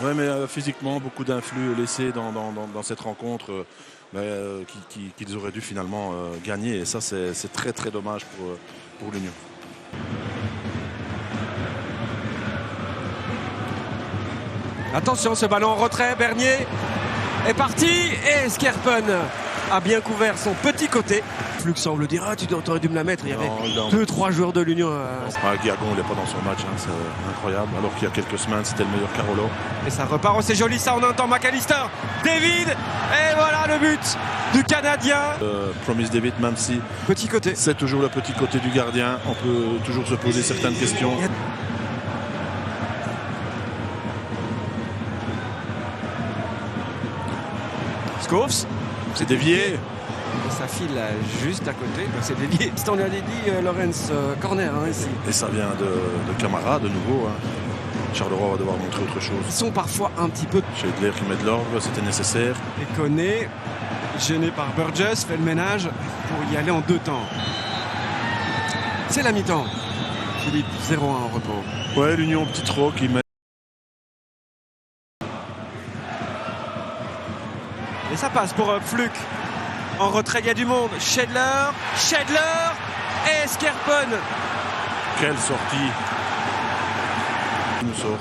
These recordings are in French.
Ouais, mais physiquement, beaucoup d'influx laissés dans cette rencontre qu'ils auraient dû finalement gagner. Et ça, c'est très très dommage pour l'Union. Attention, ce ballon en retrait, Bernier est parti et Skerpen a bien couvert son petit côté. Flux semble dire « Ah, tu aurais dû me la mettre ». Il y avait 2-3 joueurs de l'Union. Guiagon, il n'est pas dans son match, hein, c'est incroyable. Alors qu'il y a quelques semaines, c'était le meilleur Carolo. Et ça repart, oh, c'est joli ça, on entend McAllister, David, et voilà le but du Canadien. Promise David, même si petit côté, c'est toujours le petit côté du gardien, on peut toujours se poser certaines questions. Schoofs, c'est dévié. Et ça file là, juste à côté, c'est dévié. On lui a dit Lorenz corner hein, ici. Et ça vient de Camara de nouveau. Hein. Charleroi va devoir montrer autre chose. Ils sont parfois un petit peu... Schedler qui met de l'ordre, c'était nécessaire. Et Koné, gêné par Burgess, fait le ménage pour y aller en 2 temps. C'est la mi-temps. Philippe, 0-1 en repos. Ouais, l'Union petit trop qui met... Et ça passe pour Fluck. En retrait, il y a du monde. Schedler et Skerpen. Quelle sortie. Il nous sort.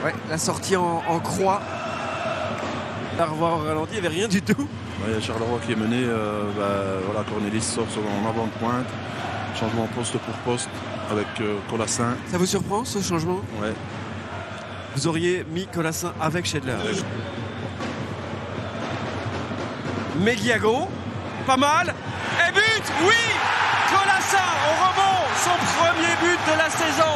Ouais, la sortie en croix. À revoir au ralenti, il n'y avait rien du tout. Il y a Charleroi qui est mené. Voilà, Cornelis sort en avant de pointe. Changement poste pour poste avec Colassin. Ça vous surprend ce changement? Ouais. Vous auriez mis Colassin avec Schedler. Megiago, pas mal. Et but, oui, Colassin au rebond, son premier but de la saison.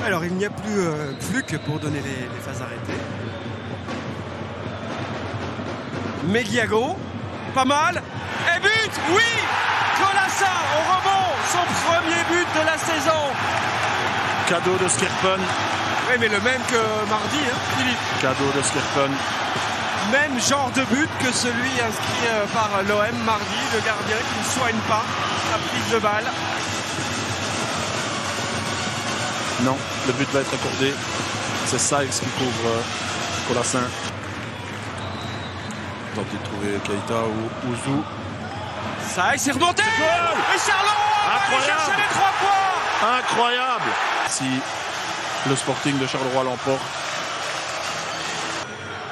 Alors il n'y a plus Fluck pour donner les phases arrêtées. Megiago, pas mal. Et but, oui, Colassin au rebond, son premier but de la saison. Cadeau de Skerpen. Oui, mais le même que mardi, hein, Philippe. Cadeau de Skerpen. Même genre de but que celui inscrit par l'OM mardi, le gardien qui ne soigne pas la prise de balle. Non, le but va être accordé. C'est Sykes qui couvre Colassin. Tenter de trouver Keita ou Ouzou. Sykes est remonté. Et Charleroi va aller chercher les 3 points. Incroyable. Si le Sporting de Charleroi l'emporte.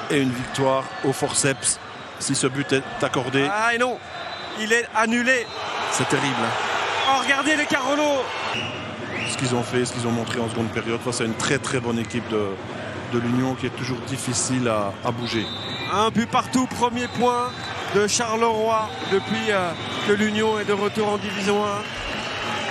Et une victoire au forceps si ce but est accordé. Ah et non, il est annulé. C'est terrible. Oh, regardez les Carolo. Ce qu'ils ont fait, ce qu'ils ont montré en seconde période face à une très très bonne équipe de l'Union qui est toujours difficile à bouger. Un but partout, premier point de Charleroi depuis que l'Union est de retour en Division 1.